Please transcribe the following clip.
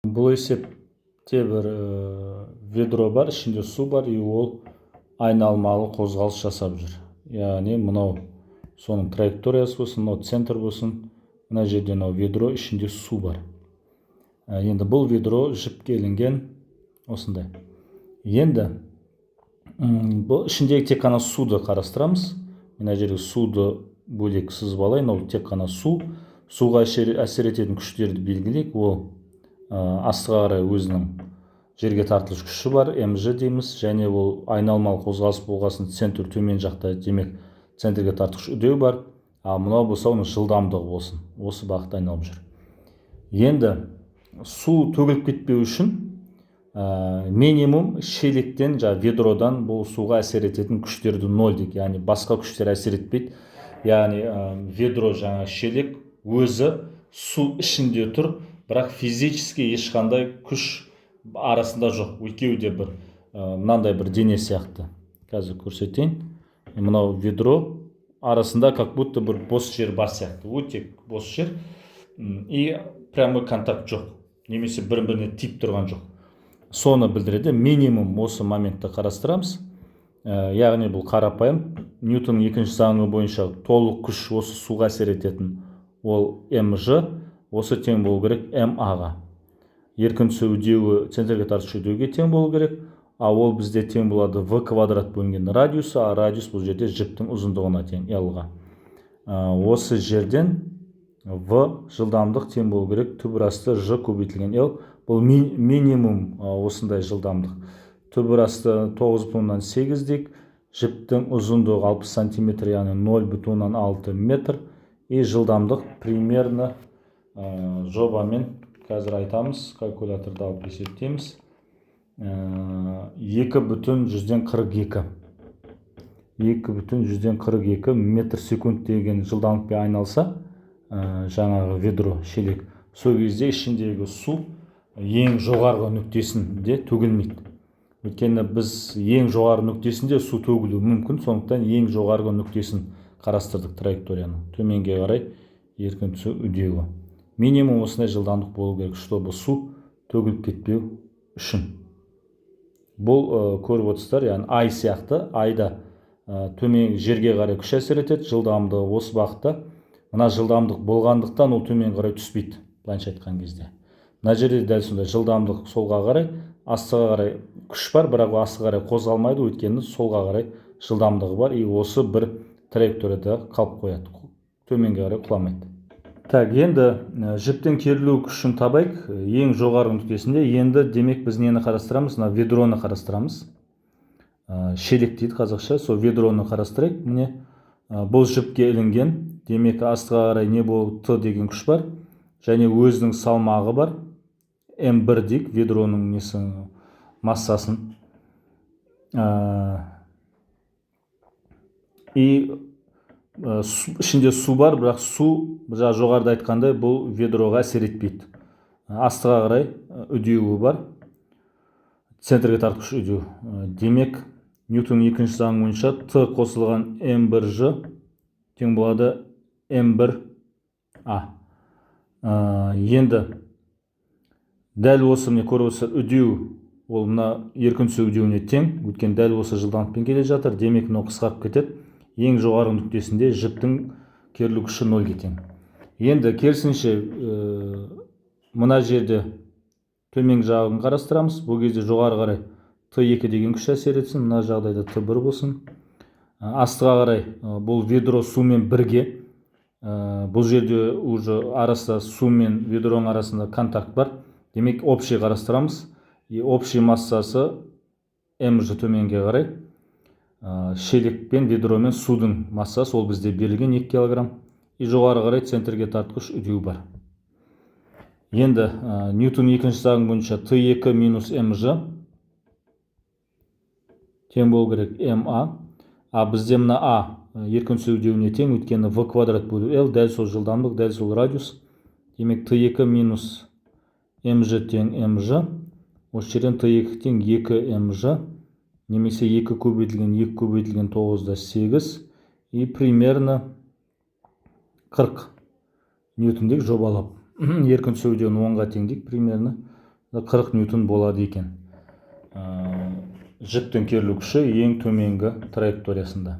Бұл есепте бір ведро бар, ішінде су бар, и ол айналмалы қозғалыс жасап жүр. Яғни мынау соның траекториясы болсын, мынау центр болсын, мына жерде мынау ведро, ішінде су бар. Енді бұл ведро жіпке ілінген осындай. Енді бұл ішіндегі тек қана суды қарастырамыз. Мына жерге суды бөлек сызып алайын, ол тек қана су. Суға әсер ететін күштерді белгілейік. Ол астыға қарай өзінің жерге тартылыс күші бар, mg дейміз, және ол айналмалы қозғалыс болғасын центр төмен жақта, демек центрге тартқыш үдеу бар. Ал мынау болса оның жылдамдығы болсын, осы бағытта айналып жүр. Енді су төгіліп кетпеу үшін минимум шелектен, ведродан бұл суға әсер ететін күштерді ноль дейік, яғни басқа күштер әсер етпейді. Яғни ведро, шелек өзі су ішінде тұр, бірақ физически ешқандай күш арасында жоқ. Екеуі де бір мынандай бір дене сияқты. Қазір көрсетейін. Мынау ведро арасында как будто бір бос жер бар сияқты. Өте бос жер. И прямой контакт жоқ. Немесе бір-біріне тиіп тұрған жоқ. Соны білдіреді. Минимум осы моментті қарастырамыз. Яғни бұл қарапайым. Ньютонның екінші заңы бойынша толық күш осы суға әсер ететін ол mg, осы тең болу керек ma-ға. Еркін түсу үдеуі центрге тартушы үдеуге тең болу керек, ал ол бізде тең болады v квадрат бөлінген радиусы, а радиус бұл жерде жіптің ұзындығына тең, l-ға. Осы жерден v жылдамдық тең болу керек түбірасты ж көбейтілген l. Бұл минимум осындай жылдамдық. Түбірасты 9,8 дейік, жіптің ұзындығы 60 см, яғни 0,6 метр. И жылдамдық примерно жобамен қазір айтамыз, калькуляторды алып есептейміз. 2,42 метр секунд деген жылдамдықпен айналса, жаңағы ведро, шелек, сол кезде ішіндегі су ең жоғарғы нүктесінде төгілмейді. Өйткені біз ең жоғарғы нүктесінде су төгілуі мүмкін, сондықтан ең жоғарғы нүктесін қарастырдық траекторияның. Төменге қарай еркін түсу үдеуі. Минимум осындай жылдамдық болу керек, чтобы су төгіліп кетпеу үшін. Бұл көріп отырсыздар, яғни ай сияқты, айда төмен жерге қарай күш әсер етеді, жылдамдығы осы бағытта. Мына жылдамдық болғандықтан ол төмен қарай түспейді, былайша айтқан кезде. Мына жерде дәл сондай жылдамдық солға қарай, астыға қарай күш бар, бірақ астыға қарай қозғалмайды, өйткені солға қарай жылдамдығы бар, и осы бір траекторияда қалып қояды, төменге қарай құламайды. Так, енді жіптің керілу күшін табайық. Ең жоғарғы нүктесінде. Енді демек біз нені қарастырамыз? Ведроны қарастырамыз. Шелек дейді қазақша. Сол ведроны қарастырайық. Міне бұл жіпке ілінген. Демек астыға қарай не болып Т деген күш бар. Және өзінің салмағы бар. М1 дейік, ведроның массасын. И ішінде су бар, бірақ су жоғарыда айтқандай бұл ведроға әсер етпейді. Астыға қарай үдеуі бар, центрге тартқыш үдеу. Демек Ньютонның екінші заңы бойынша Т қосылған m1ж тең болады m1a. Енді дәл осы міне көріп отырсыздар, үдеу ол мына еркін түсу үдеуіне тең, өйткені дәл осы жылдамдықпен келе жатыр. Демек мынау қысқарып кетеді. Ең жоғарғы нүктесінде жіптің керілу күші 0-ге тең. Енді керісінше мына жерде төменгі жағын қарастырамыз. Бұл кезде жоғары қарай Т2 деген күш әсер етсін, мына жағдайда Т1 болсын. Астыға қарай бұл ведро сумен бірге. Бұл жерде уже арасында су мен ведроның арасында контакт бар. Демек общий қарастырамыз. И общий массасы mg төменге қарай. Шелек пен ведро мен судың массасы ол бізде берілген 2 кг. И жоғары қарай центрге тартқыш үдеу бар. Енді Ньютон екінші заңы бойынша Т2 минус mg тең болу керек ma. А бізде мына а еркін түсу үдеуіне тең, өйткені v квадрат бөлу l, дәл сол жылдамдық, дәл сол радиус. Демек Т2 минус mg тең mg. Осы жерден Т2 тең 2 mg. Немесе 2 көбейтілген 9-да 8. И примерно 40 ньютон дейік жобалап. Еркін түсу үдеуін 10-ға тең дейік примерно. 40 ньютон болады екен. Жүктің керілу күші ең төменгі траекториясында.